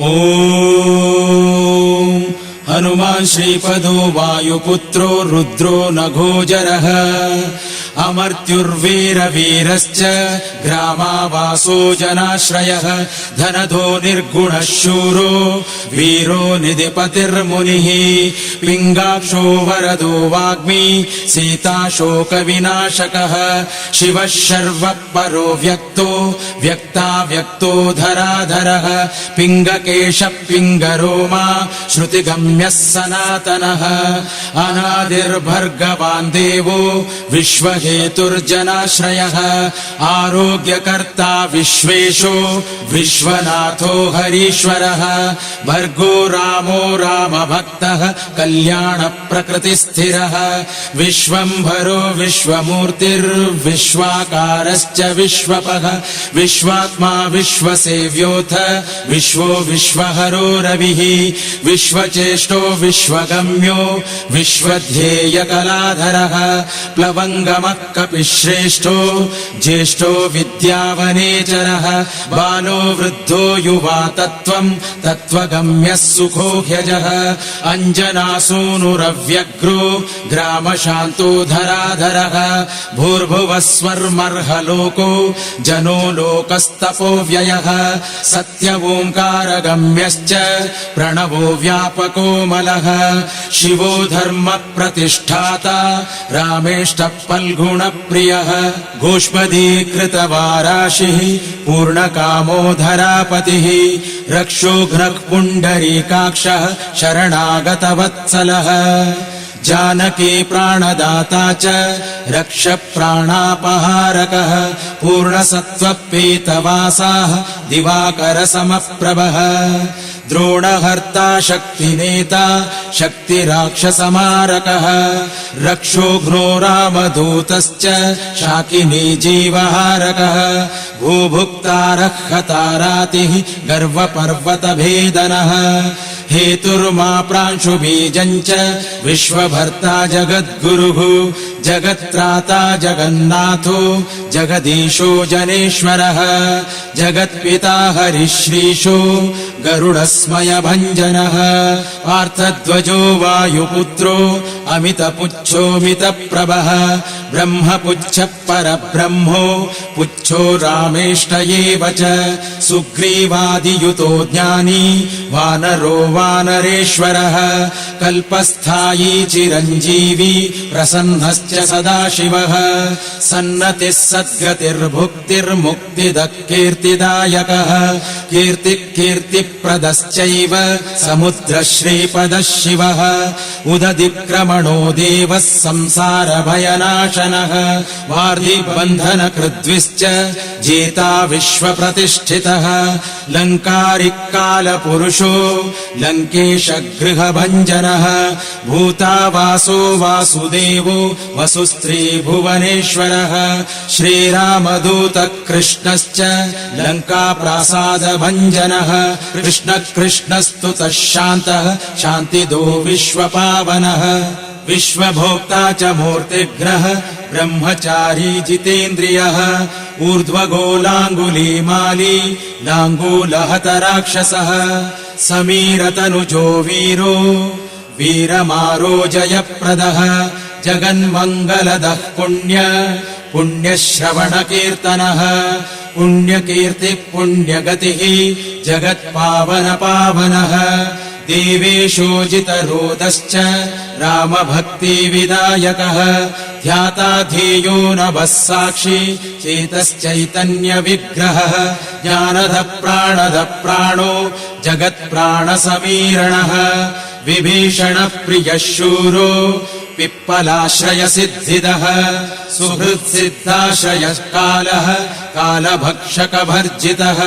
ओम हनुमान श्रीपदो वायुपुत्रो रुद्रो नघोजरः अमर्त्युर्वीरवीरश्च ग्रामावासो जनाश्रयः धनधो निर्गुणः शूरो वीरो निधिपतिर्मुनिः पिङ्गाक्षो वरदो वाग्मी सीताशोकविनाशकः शिवः शर्वपरो व्यक्तो व्यक्ताव्यक्तो धराधरः पिङ्गकेशः पिङ्गरोमा श्रुतिगम्यः सनातनः अनादिर्भर्गवान् देवो विश्वहेतुर्जनाश्रयः आरोग्यकर्ता विश्वेशो विश्वनाथो हरीश्वरः भर्गो रामो रामभक्तः कल्याणप्रकृतिस्थिरः विश्वम्भरो विश्वमूर्तिर्विश्वाकारश्च विश्वपः विश्वात्मा विश्वसेव्योऽथ विश्वो विश्वहरो रविः विश्वचेष्टो विश्वगम्यो विश्वध्येयकलाधरः प्लवङ्गमः कपिश्रेष्ठो ज्येष्ठो विद्यावनेचरः बालो वृद्धो युवा तत्त्वम् तत्त्वगम्यः सुखो ह्यजः अञ्जनासूनुरव्यग्रो ग्रामशान्तो धराधरः भूर्भुवस्वर्मर्हलोको जनो लोकस्तपोव्ययः सत्यओङ्कारगम्यश्च प्रणवो व्यापकोमलः शिवो धर्मप्रतिष्ठाता रामेष्टफल्गुणप्रियः गोष्पदीकृतवाराशिः पूर्णकामो धरापतिः रक्षोघ्नः पुण्डरीकाक्षः शरणागतवत्सलः जानकी प्राणदाता च रक्षप्राणापहारकः पूर्णसत्त्वपीतवासाः दिवाकरसमप्रभः द्रोणहर्ता शक्तिनेता शक्तिराक्षसमारकः रक्षोघ्नो रामदूतश्च शाकिनी जीवहारकः भूभुक्तारः हतारातिः गर्वपर्वतभेदनः हेतुर्मा प्रांशुबीजम् च विश्वभर्ता जगद्गुरुः जगत्त्राता जगन्नाथो जगदीशो जनेश्वरः जगत्पिता हरिश्रीशो गरुडस्मयभञ्जनः पार्थध्वजो वायुपुत्रो अमितपुच्छोऽमितप्रभः ब्रह्मपुच्छः परब्रह्मो पुच्छो रामेष्ट एव च सुग्रीवादियुतो ज्ञानी वानरो वानरेश्वरः कल्पस्थायी चिरञ्जीवी प्रसन्नश्च सदाशिवः सन्नतिः सद्गतिर्भुक्तिर्मुक्तिदः कीर्तिदायकः कीर्तिः कीर्तिप्रदश्चैव समुद्रश्रीपदः शिवः उदधिक्रमणो देवः संसारभयनाशनः वार्धिबन्धनकृद्विश्च जेता विश्वप्रतिष्ठितः लङ्कारिकालपुरुषो लङ्केशगृहभञ्जनः भूतावासो वासुदेवो वसुस्त्रीभुवनेश्वरः श्रीरामदूतः कृष्णश्च लङ्काप्रासादभञ्जनः कृष्णः कृष्णस्तुतः शान्तः शान्तिदो विश्वपावनः विश्वभोक्ता च मूर्तिग्रह ब्रह्मचारी जितेन्द्रियः ऊर्ध्वगोलाङ्गुलीमाली लाङ्गूलहतराक्षसः समीरतनुजो वीरो वीरमारोजयप्रदः जगन्मङ्गलदः पुण्यश्रवणकीर्तनः पुण्यकीर्तिः पुण्यगतिः जगत्पावनपावनः देवेशोजितरोदश्च रामभक्तिविदायकः ध्याता ध्येयो नभः साक्षी चेतश्चैतन्यविग्रहः ज्ञानदः प्राणो जगत्प्राणसमीरणः विभीषणप्रियः शूरो पिप्पलाश्रयसिद्धिदः सुहृत्सिद्धाश्रयः कालः कालभक्षकभर्जितः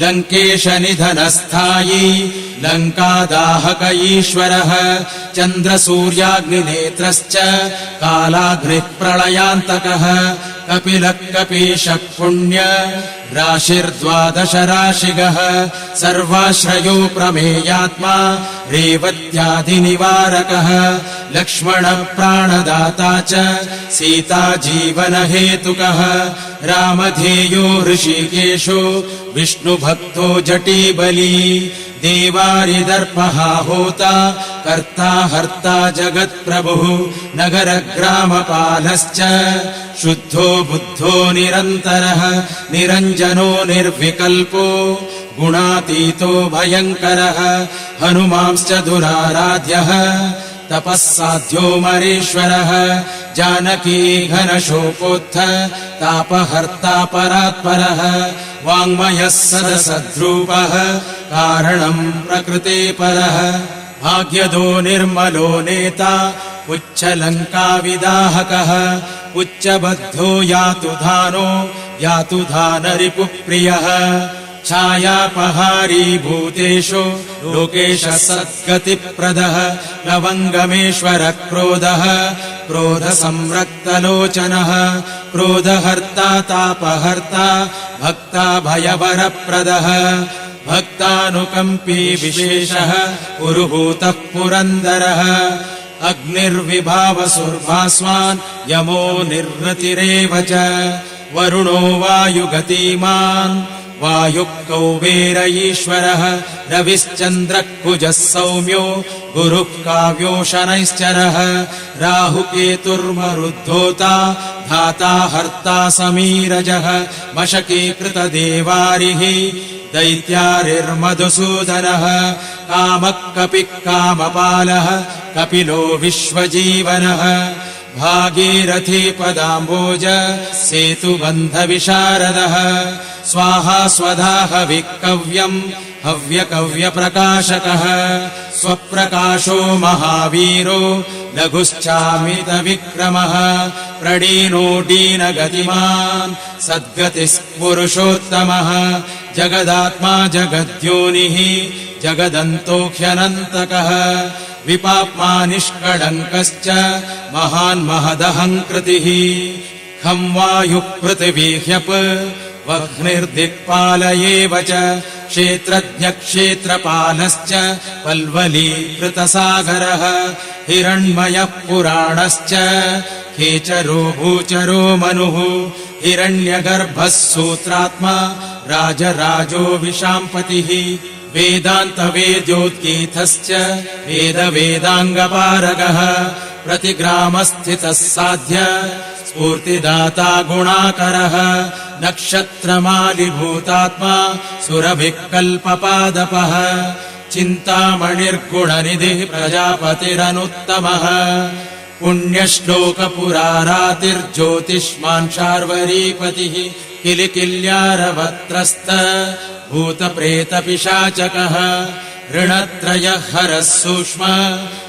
लङ्केशनिधनस्थायी लङ्कादाहक ईश्वरः चन्द्रसूर्याग्निनेत्रश्च कालाग्निः प्रलयान्तकः कपिलः कपीशः पुण्य राशिर्द्वादश राशिगः सर्वाश्रयो प्रमेयात्मा रेवत्यादिनिवारकः लक्ष्मणप्राणदाता च सीताजीवनहेतुकः रामधेयो ऋषिकेशो विष्णुभक्तो जटीबली देवारिदर्पहा होता कर्ता हर्ता जगत्प्रभुः नगरग्रामपालश्च शुद्धो बुद्धो निरन्तरः निरञ्जनो निर्विकल्पो गुणातीतो भयङ्करः हनुमांश्च दुराराध्यः तपःसाध्यो मरीश्वरः जानकी घनशोकोत्थ तापहर्ता परात्परः वाङ्मयः सदसद्रूपः कारणम् प्रकृते परः भाग्यदो निर्मलो नेता उच्चलङ्काविदाहकः उच्चबद्धो यातु धानरिपुप्रियः छायापहारी भूतेषु लोकेश सद्गतिप्रदः लवङ्गमेश्वर क्रोधः क्रोधसंरक्तलोचनः क्रोधहर्ता तापहर्ता भक्ता भयवरप्रदः भक्तानुकम्पी विशेषः पुरुहूतः पुरन्दरः अग्निर्विभावसुर्भास्वान् यमो निर्वृतिरेव च वरुणो वायुगतिमान् वायुः कौबेर ईश्वरः रविश्चन्द्रः कुजः सौम्यो गुरुः काव्यो शनैश्चरः राहुकेतुर्मरुद्धोता धाता हर्ता समीरजः मशकीकृतदेवारिः दैत्यारिर्मधुसूदनः कामः कपिः कामपालः कपिलो विश्वजीवनः भागीरथी पदाम्बोज सेतुबन्धविशारदः स्वाहा स्वधा हविकव्यम् हव्यकव्यप्रकाशकः स्वप्रकाशो महावीरो लघुश्चामितविक्रमः प्रडीनोडीनगतिमान् सद्गतिस्पुरुषोत्तमः जगदात्मा जगद्योनिः जगदन्तोऽख्यनन्तकः विपाप्मा निष्कळङ्कश्च महान् महदहङ्कृतिः खं वायुः पृथिवी ह्यप वह्निर्दिक्पाल एव च क्षेत्रज्ञक्षेत्रपालश्च पल्वलीकृतसागरः हिरण्मयः पुराणश्च खेचरो भूचरो मनुः हिरण्यगर्भः सूत्रात्मा राजराजो विशाम्पतिः वेदान्तवेद्योद्गीतश्च वेदवेदाङ्गपारगः प्रतिग्रामस्थितः साध्य स्फूर्तिदाता गुणाकरः नक्षत्रमालिभूतात्मा सुरभिः कल्पपादपः चिन्तामणिर्गुणनिधिः प्रजापतिरनुत्तमः पुण्यश्लोकपुरारातिर्ज्योतिष्मान् शार्वरीपतिः किलिकिल्यारवत्रस्त भूतप्रेतपिशाचकः ऋणत्रयः हरः सूक्ष्म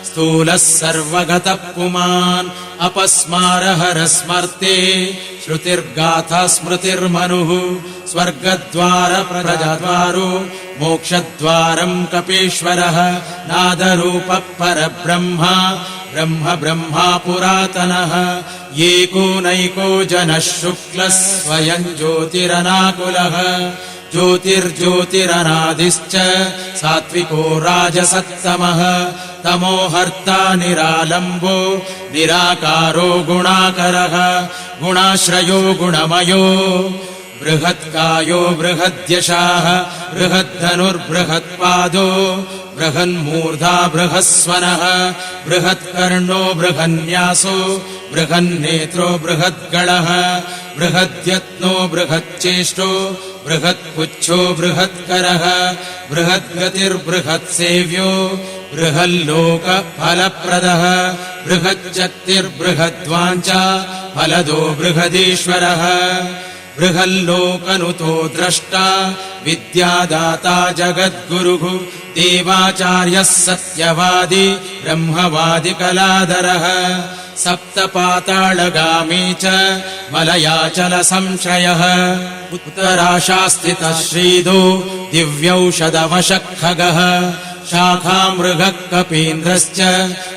स्थूलः सर्वगतः पुमान् अपस्मारहरः स्मर्ते श्रुतिर्गाथा स्मृतिर्मनुः स्वर्गद्वारप्रजाद्वारो मोक्षद्वारम् कपीश्वरः नादरूपः परब्रह्मा ब्रह्मा पुरातनः एको जनः शुक्लः स्वयम् ज्योतिरनाकुलः ज्योतिर्ज्योतिरनादिश्च सात्विको राजसत्तमः तमोहर्ता निरालम्बो निराकारो गुणाकरः गुणाश्रयो गुणमयो बृहत्कायो बृहद्यशाः बृहद्धनुर्बृहत्पादो बृहन्मूर्धा बृहस्वनः बृहत्कर्णो बृहन्यासो बृहन्नेत्रो बृहद्गणः बृहद्यत्नो बृहच्चेष्टो बृहत्पुच्छो बृहत्करः बृहद्गतिर्बृहत्सेव्यो बृहल्लोकफलप्रदः बृहच्चक्तिर्बृहद्वाञ्छा फलदो बृहदीश्वरः बृहल्लोकनुतो द्रष्टा विद्यादाता जगद्गुरुः देवाचार्यः सत्यवादी ब्रह्मवादि कलाधरः सप्तपातालगामी च मलयाचल संश्रयः उत्तराशास्थितः श्रीदो दिव्यौषधवशः खगः शाखामृगः कपीन्द्रश्च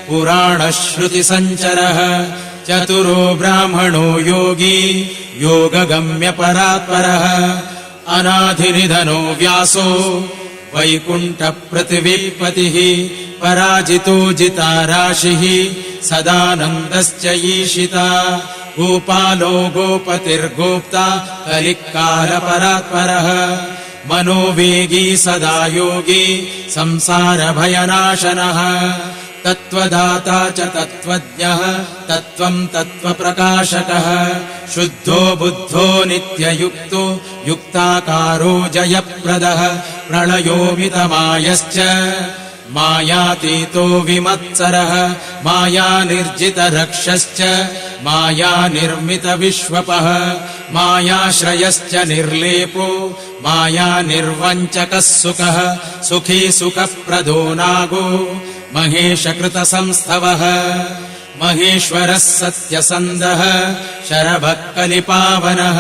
पुराणश्रुतिसञ्चरः चतुरो ब्राह्मणो योगी योगगम्यपरात्परः अनाधिनिधनो व्यासो वैकुण्ठपृथिवीपतिः पराजितो जिताराशिः सदानन्दश्च ईशिता गोपालो गोपतिर्गोप्ता कलिकालपरात्परः मनोवेगी सदा योगी संसारभयनाशनः तत्त्वदाता च तत्त्वज्ञः तत्त्वम् तत्त्वप्रकाशकः शुद्धो बुद्धो नित्ययुक्तो युक्ताकारो जयप्रदः प्रलयोमितमायश्च मायातीतो विमत्सरः मायानिर्जितरक्षश्च मायानिर्मितविश्वपः मायाश्रयश्च निर्लेपो मायानिर्वञ्चकः सुखः सुखी सुखप्रदो नागो महेशकृतसंस्थवः महेश्वरः सत्यसन्धः शरभः कलिपावनः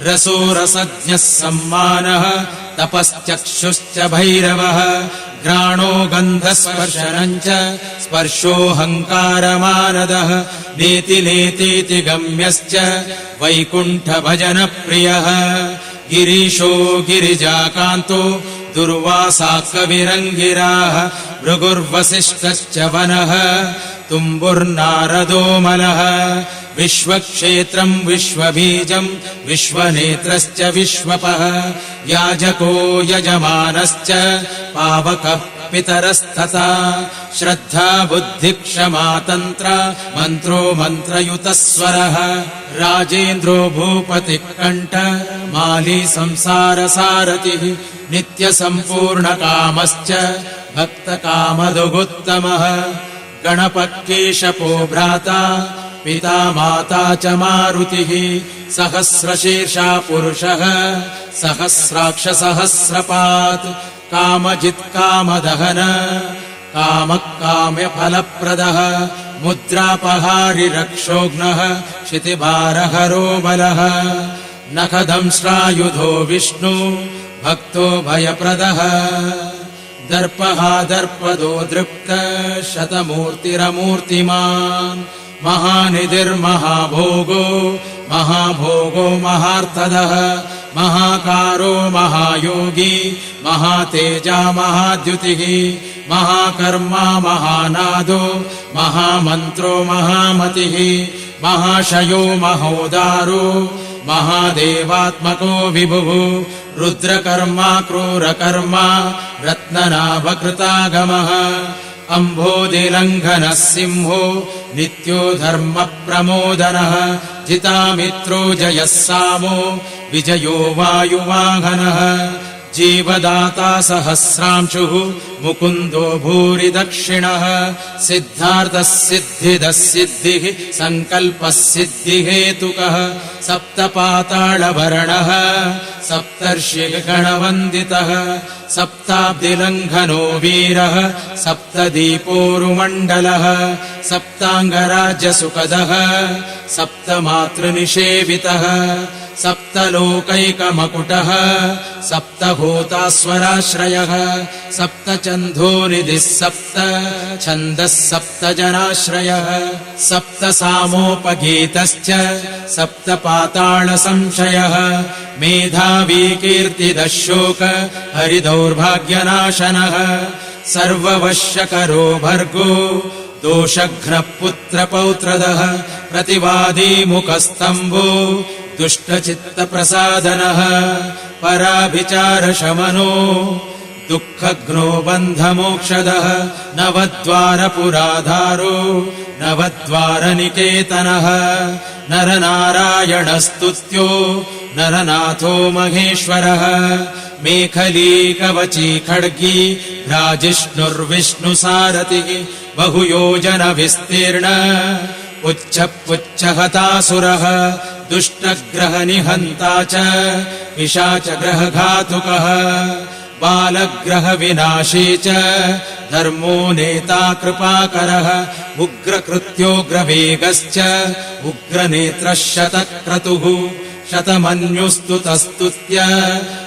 रसोरसज्ञः सम्मानः तपश्चक्षुश्च भैरवः घ्राणो गन्धस्पर्शनम् च स्पर्शोऽहङ्कारमानदः नेति नेतीति गम्यश्च वैकुण्ठभजनप्रियः गिरीशो गिरिजाकान्तो दुर्वासा कविरङ्गिराः भृगुर्वसिष्ठश्च वनः तुम्बुर्नारदो मलः विश्वक्षेत्रम् विश्वबीजम् विश्वनेत्रश्च विश्वपः याजको यजमानश्च पावकः पितरस्तथा श्रद्धा बुद्धिक्षमा तन्त्र मन्त्रो मन्त्रयुतस्वरः राजेन्द्रो भूपतिः कण्ठ माली संसारसारथिः नित्यसम्पूर्णकामश्च भक्तकामदुगुत्तमः गणपः केशपो भ्राता पिता माता च मारुतिः सहस्रशीर्षा पुरुषः सहस्राक्षसहस्रपात् कामजित्कामदहन कामः काम्यफलप्रदः मुद्रापहारिरक्षोघ्नः क्षितिभारहरो बलः नखदंश्रायुधो विष्णु भक्तो भयप्रदः दर्पः दर्पदो दृप्त शतमूर्तिरमूर्तिमान् महानिधिर्महाभोगो महाभोगो महार्थदः महाकारो महायोगी महातेजा महाद्युतिः महाकर्मा महानादो महामन्त्रो महामतिः महाशयो महोदारो महादेवात्मको विभुः रुद्रकर्मा क्रूरकर्मा रत्ननाभकृतागमः अम्भोदिलङ्घनः सिंहो नित्यो धर्मप्रमोदनः जितामित्रो जयः सामो विजयो वायुवाहनः जीवदाता सहस्रांशुः मुकुन्दो भूरि दक्षिणः सिद्धार्थः सिद्धिदः सिद्धिः सङ्कल्पः सिद्धिहेतुकः सप्तपातालभरणः सप्तर्षिगणवन्दितः सप्ताब्दिलङ्घनो वीरः सप्तदीपोरुमण्डलः सप्ताङ्गराज्यसुखदः सप्तमातृनिषेवितः सप्तलोकैकमकुटः सप्तभूतास्वराश्रयः सप्तचन्धोनिधिः सप्त छन्दः सप्तजनाश्रयः सप्तसामोपगीतश्च सप्तपातालसंशयः मेधावी कीर्तिदः शोक हरिदौर्भाग्यनाशनः सर्ववश्यकरो भर्गो दोषघ्नः पुत्रपौत्रदः प्रतिवादी मुखस्तम्भो दुष्टचित्तप्रसादनः पराभिचारशमनो दुःखघ्नो बन्धमोक्षदः नवद्वारपुराधारो नवद्वारनिकेतनः नरनारायणस्तुत्यो नरनाथो महेश्वरः मेखली कवची खड्गी भ्राजिष्णुर्विष्णुसारथिः बहुयोजनविस्तीर्ण उच्चपुच्छहतासुरः दुष्टग्रहनिहन्ता च पिशाचग्रहघातुकः बालग्रहविनाशी च धर्मो नेता कृपाकरः उग्रकृत्योग्रवेगश्च उग्रनेत्रः शतक्रतुः शतमन्युस्तुतस्तुत्य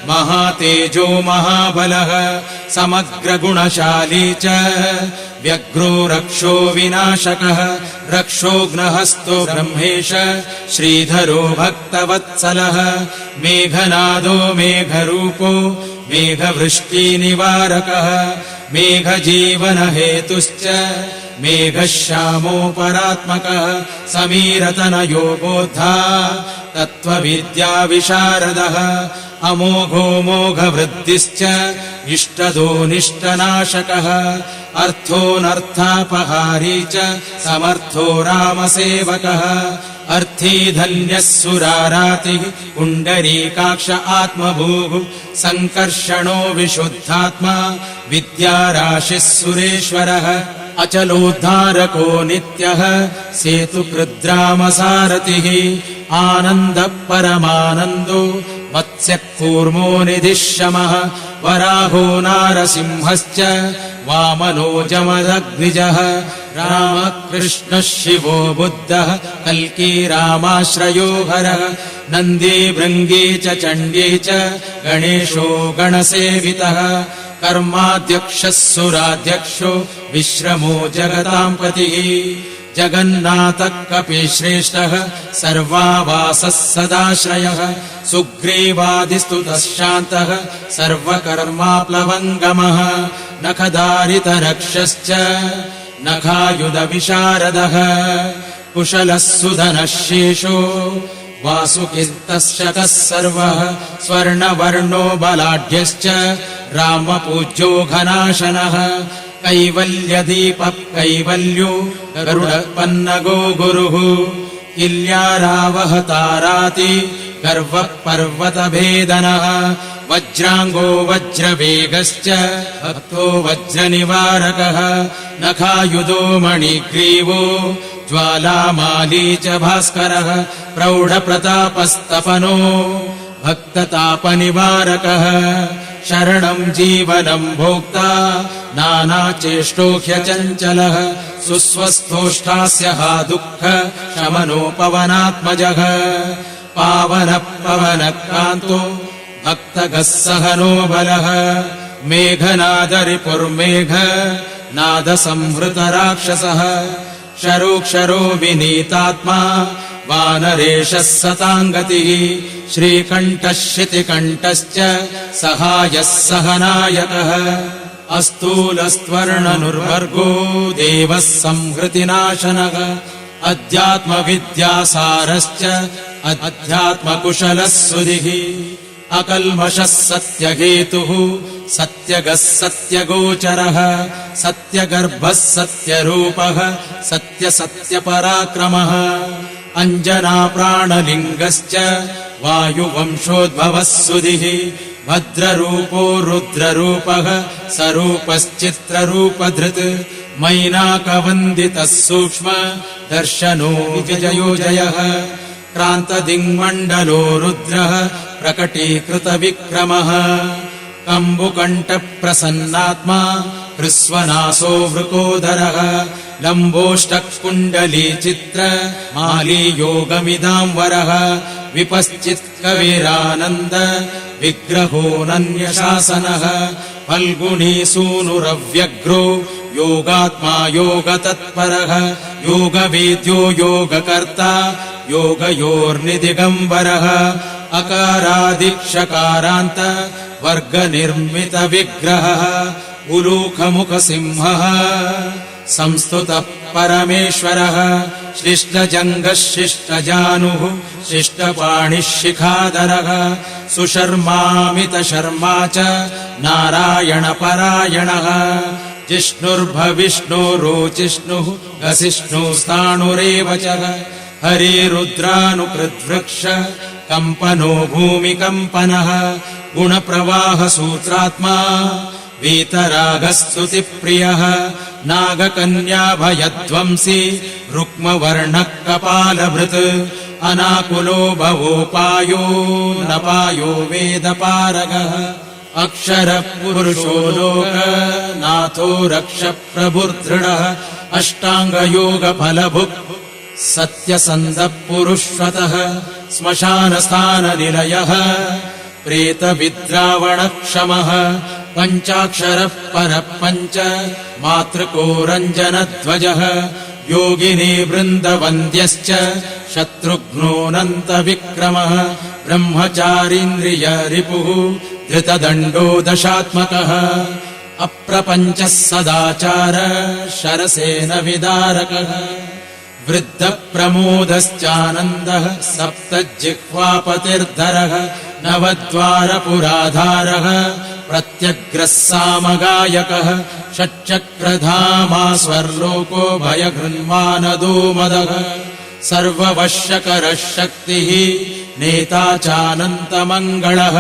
महातेजो महाबलः समग्रगुणशाली च व्यग्रो रक्षो विनाशकः रक्षोघ्नहस्तो ब्रह्मेश श्रीधरो भक्तवत्सलः मेघनादो मेघरूपो मेघवृष्टिनिवारकः मेघजीवनहेतुश्च मेघश्यामोपरात्मकः समीरतनयो बोधा तत्त्वविद्या विशारदः अमोघो मोघवृद्धिश्च इष्टदो निष्टनाशकः अर्थोऽनर्थापहारी च समर्थो रामसेवकः अर्थी धन्यः सुरारातिः पुण्डरीकाक्ष आत्मभूः सङ्कर्षणो विशुद्धात्मा विद्याराशिः सुरेश्वरः अचलोद्धारको नित्यः सेतुकृद्रामसारथिः आनन्दः परमानन्दो मत्स्यः कूर्मो निधिशमः वराहो नारसिंहश्च वामनो जमदग्निजः रामः कृष्णः शिवो बुद्धः कल्की रामाश्रयो हरः नन्दी भृङ्गी च चण्डी च गणेशो गणसेवितः कर्माध्यक्षः सुराध्यक्षो विश्रमो जगतां पतिः जगन्नाथः कपिश्रेष्ठः सर्वावासः सदाश्रयः सुग्रीवादिस्तुतः शान्तः सर्वकर्माप्लवङ्गमः नखदारितरक्षश्च नखायुधविशारदः कुशलः सुधनः शेषो वासुकिस्तः सर्वः स्वर्णवर्णो बलाढ्यश्च रामपूज्यो घनाशनः कैवल्यदीपः कैवल्यो गरुडपन्नगो गुरुः किल्यारावहताराति गर्वः पर्वतभेदनः वज्राङ्गो वज्रवेगश्च भक्तो वज्रनिवारकः नखायुधो मणिग्रीवो ज्वालामाली च भास्करः प्रौढप्रतापस्तपनो भक्ततापनिवारकः शरणं जीवनं भोक्ता नानाचेष्टो ह्यचञ्चलः सुस्वस्थोष्ठास्य हा दुःख शमनोपवनात्मजः पावनः पवनकान्तो भक्तगः सहनो बलः मेघनादरिपुर्मेघ नादसंहृतराक्षसः क्षरोक्षरो विनीतात्मा वानरेशः सताङ्गतिः श्रीकण्ठः शितिकण्ठश्च सहायः सहनायकः अस्तूलस्त्वर्णनुर्वर्गो देवः संहृतिनाशनः अध्यात्मविद्यासारश्च अध्यात्मकुशलः सुधिः अकल्मषः सत्यहेतुः सत्यगः सत्यगोचरः सत्यगर्भः सत्यरूपः सत्यसत्यपराक्रमः अञ्जनाप्राणलिङ्गश्च वायुवंशोद्भवः सुधिः भद्ररूपो रुद्ररूपः सरूपश्चित्ररूपधृत् मैनाकवन्दितः सूक्ष्म दर्शनो विजयो जयः क्रान्तदिङ्मण्डलो रुद्रः प्रकटीकृतविक्रमः कम्बुकण्ठप्रसन्नात्मा हृस्वनासो वृकोदरः लम्बोष्टकुण्डलीचित्र माली योगमिदाम्बरः विपश्चित्कविरानन्द विग्रहोऽनन्यशासनः फल्गुनी सूनुरव्यग्रो योगात्मा योगतत्परः योगवेद्यो योगकर्ता योगयोर्निदिगम्बरः अकारादिक्षकारान्त वर्गनिर्मितविग्रहः उलूखमुखसिंहः संस्तुतः परमेश्वरः शिष्टजङ्गः शिष्टजानुः शिष्टपाणिः शिखाधरः सुशर्मामितशर्मा च नारायणपरायणः जिष्णुर्भविष्णुरोचिष्णुः गसिष्णुस्ताणुरेव च हरिरुद्रानुकृद्वृक्ष कम्पनो भूमिकम्पनः गुणप्रवाहसूत्रात्मा वीतरागस्तुतिप्रियः नागकन्याभयध्वंसी रुक्मवर्णः कपालभृत् अनाकुलो भवोपायो नपायो वेदपारगः अक्षरपुरुषो लोकनाथो रक्षप्रभुर्दृढः अष्टाङ्गयोगफलभुक् सत्यसन्धपुरुषतः श्मशानस्थाननिलयः प्रेतविद्रावणक्षमः पञ्चाक्षरः परः पञ्च मातृको रञ्जनध्वजः योगिनी वृन्दवन्द्यश्च शत्रुघ्नोऽनन्तविक्रमः ब्रह्मचारीन्द्रियरिपुः धृतदण्डो दशात्मकः अप्रपञ्चः सदाचार शरसेन विदारकः वृद्धप्रमोदश्चानन्दः सप्तजिह्वापतिर्धरः नवद्वारपुराधारः प्रत्यग्रः सामगायकः षट्चक्रधामा स्वर्लोको भयगृह्मानदो मदः सर्ववश्यकरः शक्तिः नेता चानन्तमङ्गलः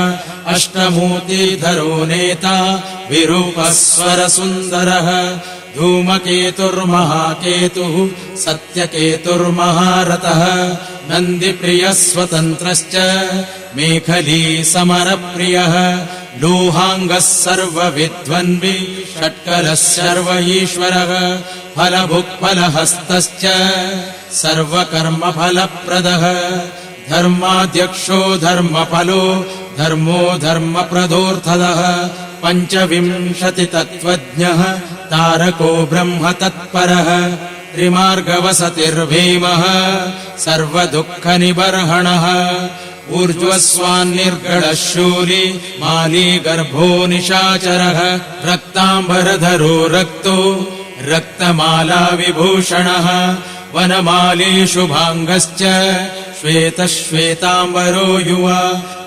अष्टमूर्तिधरो नेता विरूपस्वरसुन्दरः धूमकेतुर्महाकेतुः सत्यकेतुर्महारथः नन्दिप्रियः स्वतन्त्रश्च मेखली समरप्रियः लोहाङ्गः सर्वविद्वन्वि षट्कलः सर्व ईश्वरः फलभुक्फलहस्तश्च सर्वकर्मफलप्रदः धर्माध्यक्षो धर्मफलो धर्मो धर्मप्रदोऽर्थदः पञ्चविंशतितत्त्वज्ञः तारको ब्रह्म तत्परः त्रिमार्गवसतिर्भीमः सर्वदुःखनिबर्हणः ऊर्ध्वस्वान्निर्गणः शूली माली गर्भो निशाचरः रक्ताम्बरधरो रक्तो रक्तमाला विभूषणः वनमाली शुभाङ्गश्च श्वेतश्वेताम्बरो युवा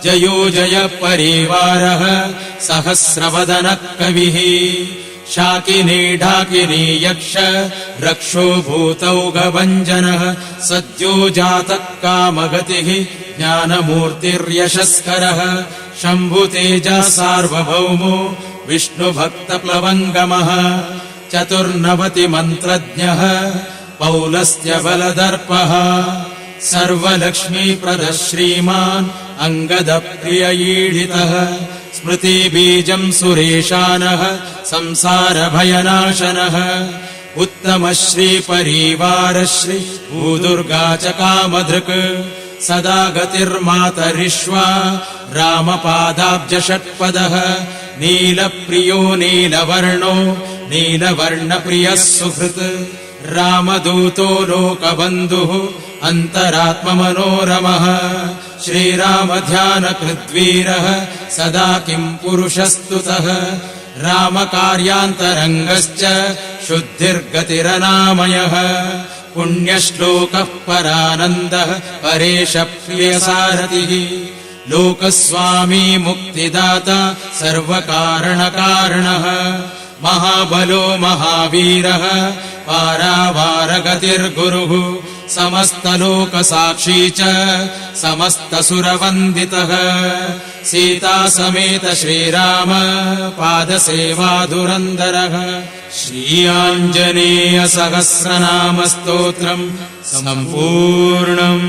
जयो जय परिवारः सहस्रवदनः कविः शाकिनी ढाकिनी यक्ष रक्षो भूतौघभञ्जनः सद्यो जातः कामगतिः ज्ञानमूर्तिर्यशस्करः शम्भुतेजः सार्वभौमो विष्णुभक्तप्लवङ्गमः चतुर्नवतिमन्त्रज्ञः पौलस्त्यबलदर्पः सर्वलक्ष्मीप्रदः श्रीमान् अङ्गदप्रियईडितः स्मृतिबीजम् सुरेशानः संसारभयनाशनः उत्तमः श्रीपरिवारश्री भूदुर्गा च कामधृक् सदा गतिर्मातरिष्वा रामपादाब्जषट्पदः नीलप्रियो नीलवर्णो नीलवर्णप्रियः सुहृत् रामदूतो लोकबन्धुः अन्तरात्ममनोरमः श्रीरामध्यानकृद्वीरः सदा किं पुरुषस्तुतः रामकार्यान्तरङ्गश्च शुद्धिर्गतिरनामयः पुण्यश्लोकः परानन्दः परेशप्रियसारथिः लोकस्वामी मुक्तिदाता सर्वकारणकारणः महाबलो महावीरः पारावारगतिर्गुरुः समस्तलोकसाक्षी च समस्तसुरवन्दितः सीतासमेत श्रीराम पादसेवाधुरन्धरः श्रीआञ्जनेयसहस्रनामस्तोत्रम् सम्पूर्णम्।